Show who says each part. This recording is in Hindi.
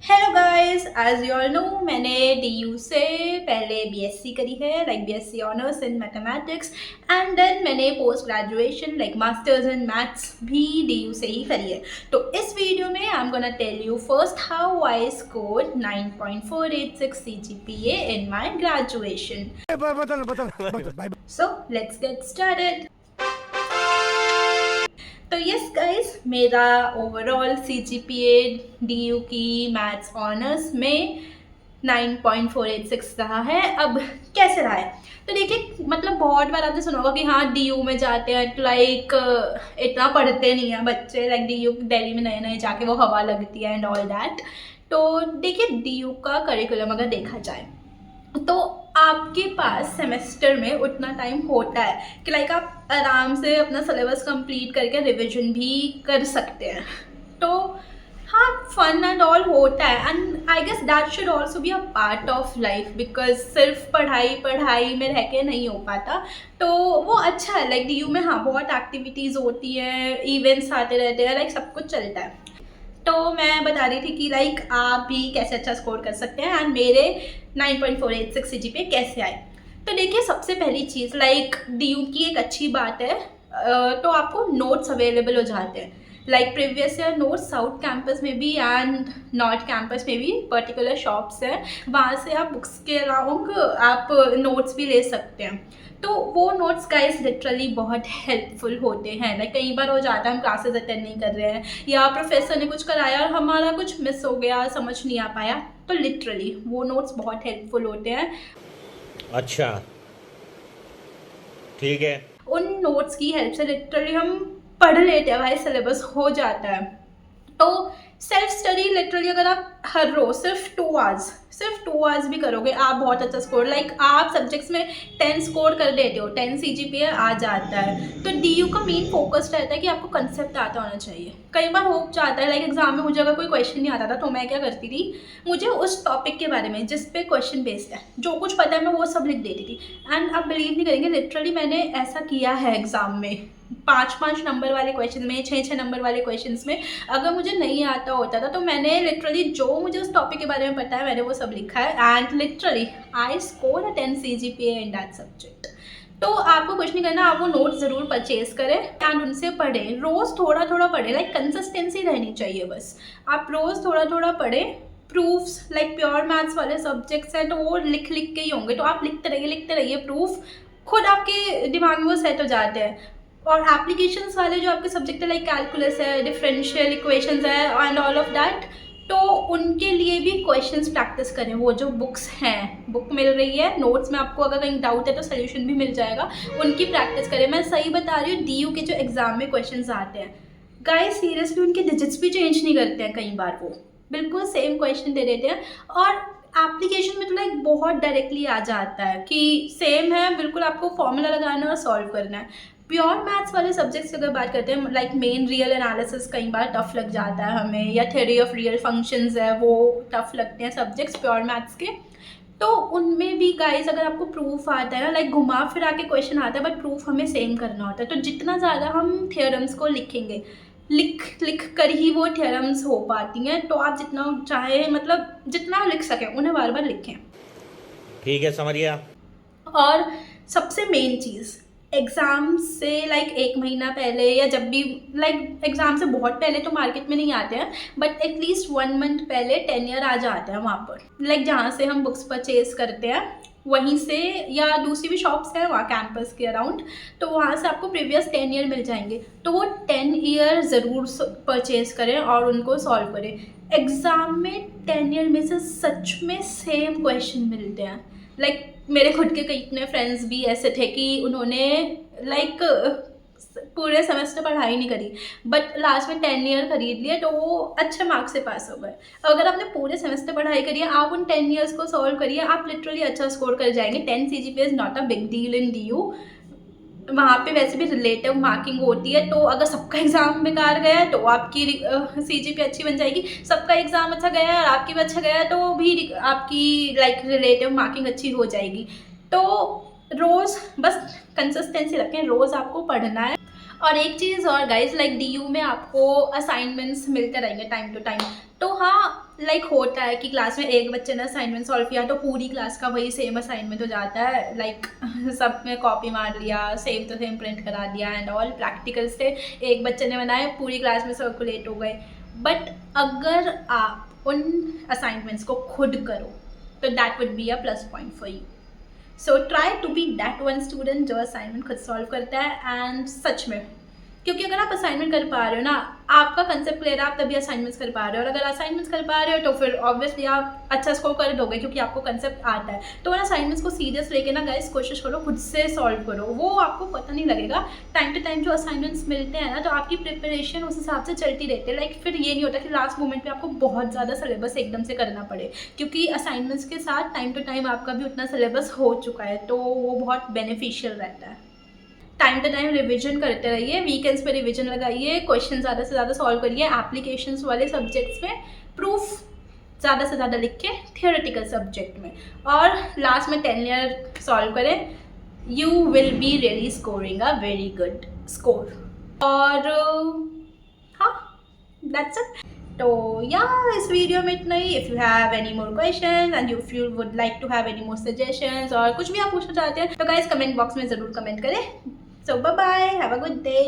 Speaker 1: Hello guys, as you all know मैंने डीयू से पहले बीएससी करी है, like BSc honours in mathematics, and then मैंने post graduation like masters in maths भी डीयू से ही करी है। तो इस वीडियो में I am gonna tell you first how I scored 9.486 CGPA in my graduation. So let's get started. तो यस गाइस, मेरा ओवरऑल CGPA DU की मैथ्स ऑनर्स में 9.486 रहा है। अब कैसे रहा है तो देखिए, मतलब बहुत बार आपने सुना होगा कि हाँ DU में जाते हैं तो लाइक इतना पढ़ते नहीं हैं बच्चे, लाइक DU दिल्ली में नए नए जाके वो हवा लगती है एंड ऑल दैट। तो देखिए DU का करिकुलम अगर देखा जाए तो आपके पास सेमेस्टर में उतना टाइम होता है कि लाइक आप आराम से अपना सिलेबस कंप्लीट करके रिवीजन भी कर सकते हैं। तो हाँ, फन एंड ऑल होता है and I guess that should also be a part of life, because सिर्फ पढ़ाई पढ़ाई में रह के नहीं हो पाता। तो वो अच्छा है, लाइक DU में हाँ बहुत एक्टिविटीज़ होती हैं, इवेंट्स आते रहते हैं, लाइक सब कुछ चलता है। तो मैं बता रही थी कि लाइक आप भी कैसे अच्छा स्कोर कर सकते हैं एंड मेरे 9.486 CGPA कैसे आए। तो देखिए, सबसे पहली चीज़ लाइक DU की एक अच्छी बात है, तो आपको नोट्स अवेलेबल हो जाते हैं, like previous year notes south campus में भी एंड नॉर्थ कैंपस में भी पर्टिकुलर शॉप्स हैं, वहाँ से आप बुक्स के अलाउंग आप नोट्स भी ले सकते हैं। तो वो नोट्स गाइस लिटरली बहुत हेल्पफुल होते हैं। लाइक कई बार हो जाता है हम क्लासेस अटेंड नहीं कर रहे हैं या प्रोफेसर ने कुछ कराया और हमारा कुछ मिस हो गया, समझ नहीं आ पाया, तो लिटरली वो नोट्स बहुत हेल्पफुल होते हैं।
Speaker 2: अच्छा, ठीक है।
Speaker 1: उन नोट्स की हेल्प से लिटरली हम पढ़ लेते हैं भाई, सिलेबस हो जाता है। तो सेल्फ स्टडी लिटरली अगर आप हर रोज सिर्फ 2 आवर्स भी करोगे, आप बहुत अच्छा स्कोर, लाइक आप सब्जेक्ट्स में 10 स्कोर कर देते हो, 10 CGPA आ जाता है। तो DU का मेन फोकस रहता है कि आपको कंसेप्ट आता होना चाहिए। कई बार हो जाता है लाइक एग्जाम में मुझे अगर कोई क्वेश्चन नहीं आता था तो मैं क्या करती थी, मुझे उस टॉपिक के बारे में जिस पे क्वेश्चन बेस्ड है जो कुछ पता है मैं वो सब लिख देती थी। एंड आप बिलीव नहीं करेंगे, लिटरली मैंने ऐसा किया है एग्जाम में, 5-5 नंबर वाले क्वेश्चन में, 6-6 नंबर वाले क्वेश्चंस में अगर मुझे नहीं आता होता था तो मैंने लिटरली जो मुझे उस टॉपिक के बारे में पता है मैंने वो सब लिखा है and literally I score a 10 CGPA in that subject. तो आपको कुछ नहीं करना, आप वो नोट ज़रूर परचेज करें एंड उनसे पढ़ें, रोज़ थोड़ा थोड़ा पढ़ें, लाइक कंसिस्टेंसी रहनी चाहिए बस। आप रोज़ थोड़ा थोड़ा पढ़ें। प्रूफ्स लाइक प्योर मैथ्स वाले सब्जेक्ट्स हैं तो वो लिख लिख के ही होंगे, तो आप लिखते रहिए प्रूफ, खुद आपके दिमाग में वो सेट हो जाते हैं। और एप्लीकेशंस वाले जो आपके सब्जेक्ट है लाइक कैलकुलस है, डिफरेंशियल इक्वेशंस है एंड ऑल ऑफ दैट, तो उनके लिए भी क्वेश्चंस प्रैक्टिस करें। वो जो बुक्स हैं, बुक मिल रही है, नोट्स में आपको अगर कहीं डाउट है तो सोल्यूशन भी मिल जाएगा, उनकी प्रैक्टिस करें। मैं सही बता रही हूँ, DU के जो एग्जाम में क्वेश्चंस आते हैं गाइस, सीरियसली उनके डिजिट्स भी चेंज नहीं करते हैं, कई बार वो बिल्कुल सेम क्वेश्चन दे देते हैं और एप्लीकेशन में तो लाइक बहुत डायरेक्टली आ जाता है कि सेम है, बिल्कुल आपको फॉर्मूला लगाना है और सॉल्व करना है। प्योर मैथ्स वाले सब्जेक्ट्स की अगर बात करते हैं, लाइक मेन रियल एनालिसिस कई बार टफ लग जाता है हमें, या थ्योरी ऑफ रियल फंक्शंस है वो टफ लगते हैं सब्जेक्ट्स प्योर मैथ्स के। तो उनमें भी गाइस अगर आपको प्रूफ आता है ना, लाइक घुमा फिरा के क्वेश्चन आता है बट प्रूफ हमें सेम करना होता है, तो जितना ज़्यादा हम थ्योरम्स को लिखेंगे, लिख कर ही वो थ्योरम्स हो पाती हैं। तो आप जितना चाहे, मतलब जितना लिख सकें उन्हें बार बार लिखें।
Speaker 2: ठीक है, समझ गया।
Speaker 1: और सबसे मेन चीज़, एग्ज़ाम से लाइक 1 महीना पहले या जब भी, लाइक एग्ज़ाम से बहुत पहले तो मार्केट में नहीं आते हैं बट एटलीस्ट 1 मंथ पहले टेनियर आ जाते हैं वहाँ पर, लाइक जहाँ से हम बुक्स परचेज़ करते हैं वहीं से, या दूसरी भी शॉप्स हैं वहाँ कैंपस के अराउंड, तो वहाँ से आपको प्रीवियस 10 ईयर मिल जाएंगे। तो वो 10 ईयर ज़रूर परचेज़ करें और उनको सॉल्व करें। एग्ज़ाम में 10 ईयर में से सच में सेम क्वेश्चन मिलते हैं। लाइक मेरे खुद के कई इतने फ्रेंड्स भी ऐसे थे कि उन्होंने लाइक पूरे सेमेस्टर पढ़ाई नहीं करी बट लास्ट में 10 ईयर खरीद लिए तो वो अच्छे मार्क्स से पास हो गए। अगर आपने पूरे सेमेस्टर पढ़ाई करी है, आप उन 10 ईयर्स को सॉल्व करिए, आप लिटरली अच्छा स्कोर कर जाएंगे। 10 CGPA is not a big deal in DU। वहाँ पे वैसे भी रिलेटिव मार्किंग होती है, तो अगर सबका एग्ज़ाम बेकार गया है तो आपकी CGPA अच्छी बन जाएगी, सबका एग्ज़ाम अच्छा गया है और आपकी भी अच्छा गया है तो भी आपकी लाइक रिलेटिव मार्किंग अच्छी हो जाएगी। तो रोज़ बस कंसिस्टेंसी रखें, रोज़ आपको पढ़ना है और एक चीज़ और गाइज, लाइक DU में आपको असाइनमेंट्स मिलते रहेंगे टाइम टू टाइम। तो हाँ, लाइक होता है कि क्लास में एक बच्चे ने असाइनमेंट सॉल्व किया तो पूरी क्लास का वही सेम असाइनमेंट हो जाता है, लाइक सब में कॉपी मार लिया, सेम तो सेम प्रिंट करा दिया एंड ऑल। प्रैक्टिकल्स थे, एक बच्चे ने बनाए, पूरी क्लास में सर्कुलेट हो गए। बट अगर आप उन असाइनमेंट्स को खुद करो तो that would be a plus point for you. So try to be that one student जो असाइनमेंट खुद सॉल्व करता है। एंड सच में, क्योंकि अगर आप असाइनमेंट कर पा रहे हो ना, आपका कंसेप्ट क्लियर है, आप तभी असाइनमेंट्स कर पा रहे हो। और अगर असाइनमेंट्स कर पा रहे हो तो फिर ऑब्वियसली आप अच्छा स्कोर कर दोगे क्योंकि आपको कंसेप्ट आता है। तो अगर असाइनमेंट्स को सीरियस लेके ना गाइस, कोशिश करो खुद से सॉल्व करो, वो आपको पता नहीं लगेगा। टाइम टू टाइम जो असाइनमेंट्स मिलते हैं ना, तो आपकी प्रिपरेशन उस हिसाब से चलती रहती है। लाइक फिर ये नहीं होता कि लास्ट मोमेंट पे आपको बहुत ज़्यादा सिलेबस एकदम से करना पड़े, क्योंकि असाइनमेंट्स के साथ टाइम टू टाइम आपका भी उतना सिलेबस हो चुका है, तो वो बहुत बेनिफिशियल रहता है। टाइम टू टाइम रिवीजन करते रहिए, वीकेंड्स पे रिवीजन लगाइए, क्वेश्चन ज़्यादा से ज़्यादा सॉल्व करिए एप्लीकेशंस वाले सब्जेक्ट्स में, प्रूफ ज़्यादा से ज़्यादा लिख के थियोरेटिकल सब्जेक्ट में, और लास्ट में 10 ईयर सॉल्व करें। You will be really scoring a very good score. और हाँ, दैट्स इट। तो या इस वीडियो में इतना ही। If you have any more question and if you would like to have any more suggestions और कुछ भी आप पूछना चाहते हैं तो गाइस कमेंट बॉक्स में ज़रूर कमेंट करें। So bye bye, have a good day.